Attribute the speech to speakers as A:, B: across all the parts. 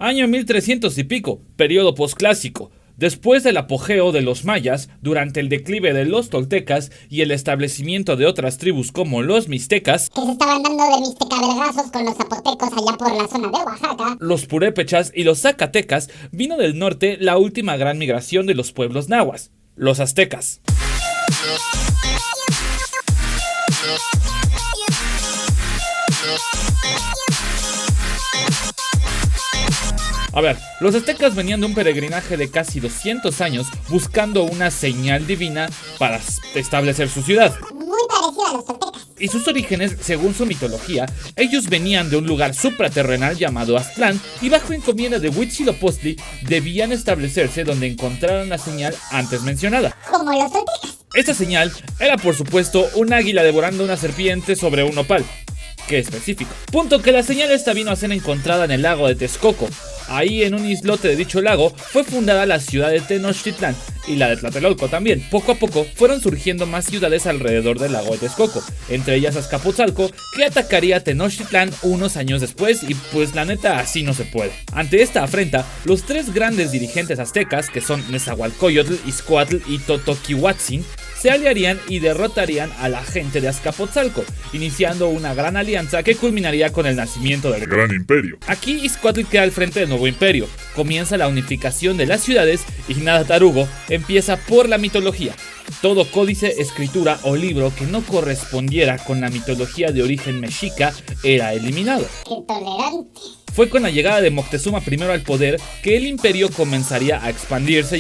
A: Año 1300 y pico, periodo posclásico. Después del apogeo de los mayas, durante el declive de los toltecas y el establecimiento de otras tribus como los mixtecas,
B: que se estaban dando de mixtecavergazos con los zapotecos allá por la zona de Oaxaca,
A: los purépechas y los zacatecas, vino del norte la última gran migración de los pueblos nahuas, los aztecas. A ver, los aztecas venían de un peregrinaje de casi 200 años buscando una señal divina para establecer su ciudad.
B: muy parecida a los toltecas.
A: Y sus orígenes, según su mitología, ellos venían de un lugar supraterrenal llamado Aztlán y bajo encomienda de Huitzilopochtli debían establecerse donde encontraran la señal antes mencionada.
B: Como los toltecas.
A: Esta señal era por supuesto un águila devorando una serpiente sobre un nopal. ¡Qué específico! Punto que la señal esta vino a ser encontrada en el lago de Texcoco. Ahí en un islote de dicho lago fue fundada la ciudad de Tenochtitlán y la de Tlatelolco también. Poco a poco fueron surgiendo más ciudades alrededor del lago de Texcoco, entre ellas Azcapotzalco, que atacaría a Tenochtitlán unos años después y pues la neta así no se puede. Ante esta afrenta, los tres grandes dirigentes aztecas, que son Nezahualcóyotl, Ixcoatl y Totoquihuatzin, se aliarían y derrotarían a la gente de Azcapotzalco, iniciando una gran alianza que culminaría con el nacimiento del Gran Imperio. Aquí Ixcoatl queda al frente del nuevo imperio, comienza la unificación de las ciudades y nada tarugo empieza por la mitología. Todo códice, escritura o libro que no correspondiera con la mitología de origen mexica era eliminado.
B: ¡Qué tolerante!
A: Fue con la llegada de Moctezuma I al poder que el imperio comenzaría a expandirse,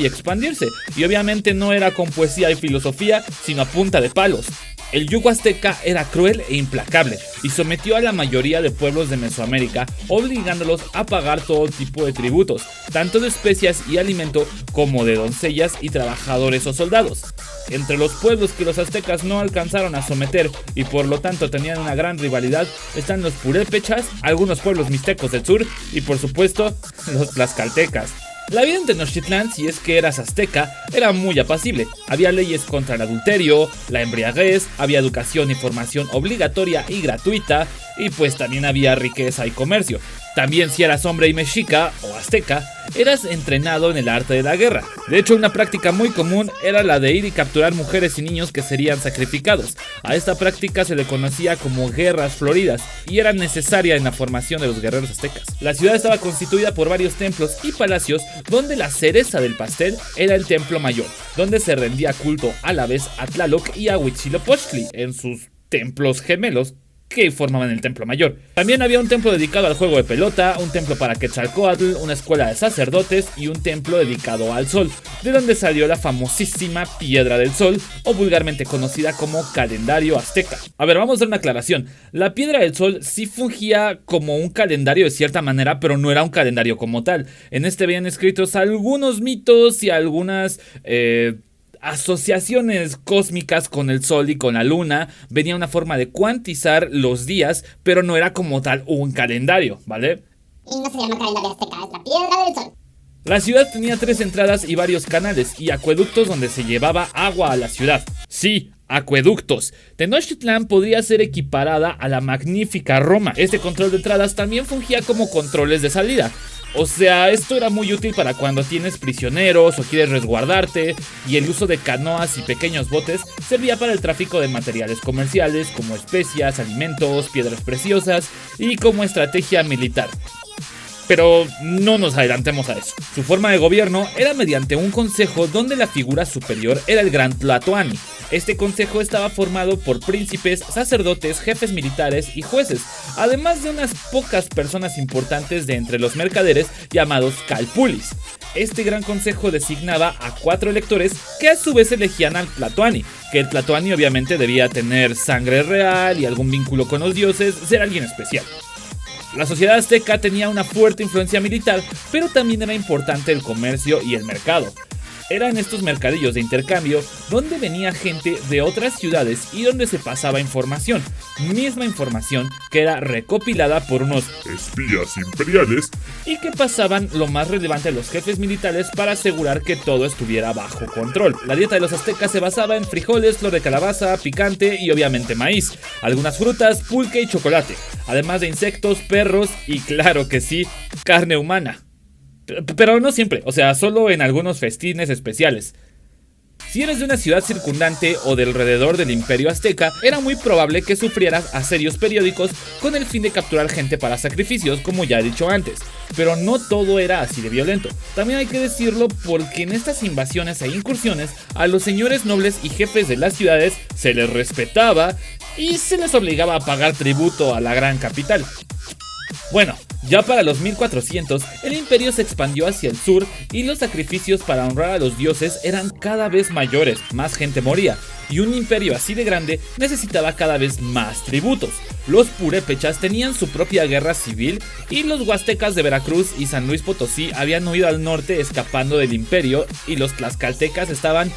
A: y obviamente no era con poesía y filosofía, sino a punta de palos. El yugo azteca era cruel e implacable y sometió a la mayoría de pueblos de Mesoamérica, obligándolos a pagar todo tipo de tributos, tanto de especias y alimento como de doncellas y trabajadores o soldados. Entre los pueblos que los aztecas no alcanzaron a someter y por lo tanto tenían una gran rivalidad están los purépechas, algunos pueblos mixtecos del sur y por supuesto los tlaxcaltecas. La vida en Tenochtitlán, si es que eras azteca, era muy apacible. Había leyes contra el adulterio, la embriaguez, había educación y formación obligatoria y gratuita, y pues también había riqueza y comercio. También si eras hombre y mexica o azteca, eras entrenado en el arte de la guerra. De hecho, una práctica muy común era la de ir y capturar mujeres y niños que serían sacrificados. A esta práctica se le conocía como guerras floridas y era necesaria en la formación de los guerreros aztecas. La ciudad estaba constituida por varios templos y palacios donde la cereza del pastel era el templo mayor, donde se rendía culto a la vez a Tlaloc y a Huitzilopochtli en sus templos gemelos que formaban el templo mayor. También había un templo dedicado al juego de pelota, un templo para Quetzalcóatl, una escuela de sacerdotes y un templo dedicado al sol, de donde salió la famosísima Piedra del Sol, o vulgarmente conocida como calendario azteca. A ver, vamos a hacer una aclaración. La Piedra del Sol sí fungía como un calendario de cierta manera, pero no era un calendario como tal. En este habían escritos algunos mitos y algunas asociaciones cósmicas con el sol y con la luna. Venía una forma de cuantizar los días, pero no era como tal un calendario, ¿vale?
B: Y no se llama calendario azteca, es la Piedra del Sol.
A: La ciudad tenía 3 entradas y varios canales y acueductos donde se llevaba agua a la ciudad. Sí, acueductos. Tenochtitlán podría ser equiparada a la magnífica Roma. Este control de entradas también fungía como controles de salida. O sea, esto era muy útil para cuando tienes prisioneros o quieres resguardarte, y el uso de canoas y pequeños botes servía para el tráfico de materiales comerciales como especias, alimentos, piedras preciosas y como estrategia militar. Pero no nos adelantemos a eso. Su forma de gobierno era mediante un consejo donde la figura superior era el Gran Tlatoani. Este consejo estaba formado por príncipes, sacerdotes, jefes militares y jueces, además de unas pocas personas importantes de entre los mercaderes llamados calpulis. Este gran consejo designaba a 4 electores que a su vez elegían al Tlatoani, que el Tlatoani obviamente debía tener sangre real y algún vínculo con los dioses, ser alguien especial. La sociedad azteca tenía una fuerte influencia militar, pero también era importante el comercio y el mercado. Eran estos mercadillos de intercambio donde venía gente de otras ciudades y donde se pasaba información, misma información que era recopilada por unos
C: espías imperiales
A: y que pasaban lo más relevante a los jefes militares para asegurar que todo estuviera bajo control. La dieta de los aztecas se basaba en frijoles, flor de calabaza, picante y obviamente maíz, algunas frutas, pulque y chocolate, además de insectos, perros y claro que sí, carne humana. Pero no siempre, o sea, solo en algunos festines especiales. Si eres de una ciudad circundante o de alrededor del Imperio Azteca, era muy probable que sufrieras asedios periódicos con el fin de capturar gente para sacrificios, como ya he dicho antes. Pero no todo era así de violento. También hay que decirlo porque en estas invasiones e incursiones, a los señores nobles y jefes de las ciudades se les respetaba y se les obligaba a pagar tributo a la gran capital. Bueno, ya para los 1400, el imperio se expandió hacia el sur y los sacrificios para honrar a los dioses eran cada vez mayores, más gente moría, y un imperio así de grande necesitaba cada vez más tributos. Los purépechas tenían su propia guerra civil y los huastecas de Veracruz y San Luis Potosí habían huido al norte escapando del imperio y los tlaxcaltecas estaban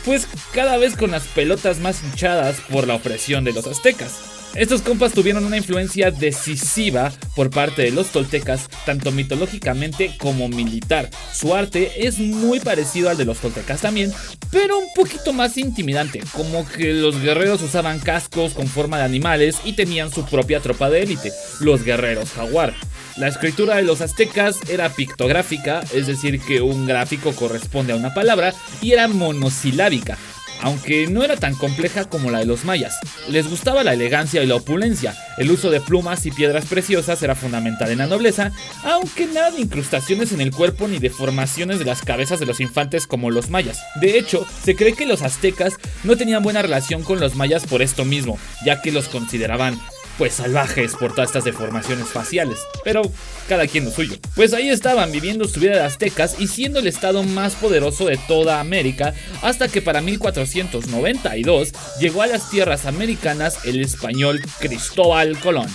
A: pues cada vez con las pelotas más hinchadas por la opresión de los aztecas. Estos compas tuvieron una influencia decisiva por parte de los toltecas, tanto mitológicamente como militar. Su arte es muy parecido al de los toltecas también, pero un poquito más intimidante, como que los guerreros usaban cascos con forma de animales y tenían su propia tropa de élite, los guerreros jaguar. La escritura de los aztecas era pictográfica, es decir que un gráfico corresponde a una palabra, y era monosilábica, aunque no era tan compleja como la de los mayas. Les gustaba la elegancia y la opulencia. El uso de plumas y piedras preciosas era fundamental en la nobleza, aunque nada de incrustaciones en el cuerpo ni deformaciones de las cabezas de los infantes como los mayas. De hecho, se cree que los aztecas no tenían buena relación con los mayas por esto mismo, ya que los consideraban pues salvajes por todas estas deformaciones faciales, pero cada quien lo suyo. Pues ahí estaban viviendo su vida de aztecas y siendo el estado más poderoso de toda América, hasta que para 1492 llegó a las tierras americanas el español Cristóbal Colón,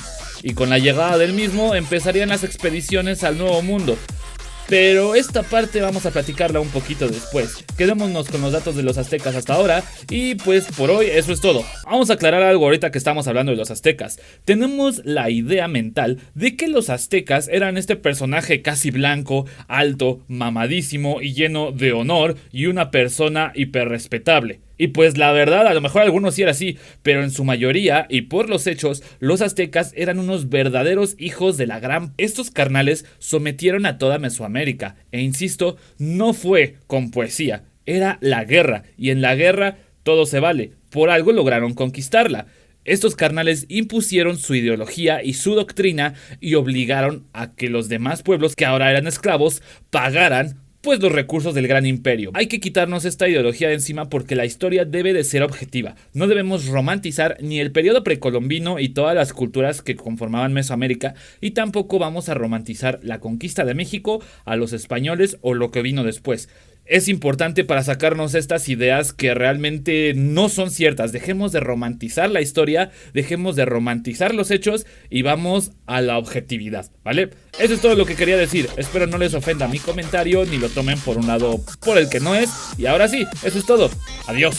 A: y con la llegada del mismo empezarían las expediciones al Nuevo Mundo. Pero esta parte vamos a platicarla un poquito después. Quedémonos con los datos de los aztecas hasta ahora. Y pues por hoy eso es todo. Vamos a aclarar algo ahorita que estamos hablando de los aztecas. Tenemos la idea mental de que los aztecas eran este personaje casi blanco, alto, mamadísimo y lleno de honor, y una persona hiperrespetable. Y pues la verdad, a lo mejor algunos sí era así, pero en su mayoría y por los hechos, los aztecas eran unos verdaderos hijos de la gran... Estos carnales sometieron a toda Mesoamérica, e insisto, no fue con poesía, era la guerra, y en la guerra todo se vale, por algo lograron conquistarla. Estos carnales impusieron su ideología y su doctrina y obligaron a que los demás pueblos que ahora eran esclavos pagaran pues los recursos del gran imperio. Hay que quitarnos esta ideología de encima porque la historia debe de ser objetiva. No debemos romantizar ni el periodo precolombino y todas las culturas que conformaban Mesoamérica, y tampoco vamos a romantizar la conquista de México, a los españoles o lo que vino después. Es importante para sacarnos estas ideas que realmente no son ciertas. Dejemos de romantizar la historia, dejemos de romantizar los hechos y vamos a la objetividad, ¿vale? Eso es todo lo que quería decir. Espero no les ofenda mi comentario ni lo tomen por un lado por el que no es. Y ahora sí, eso es todo. Adiós.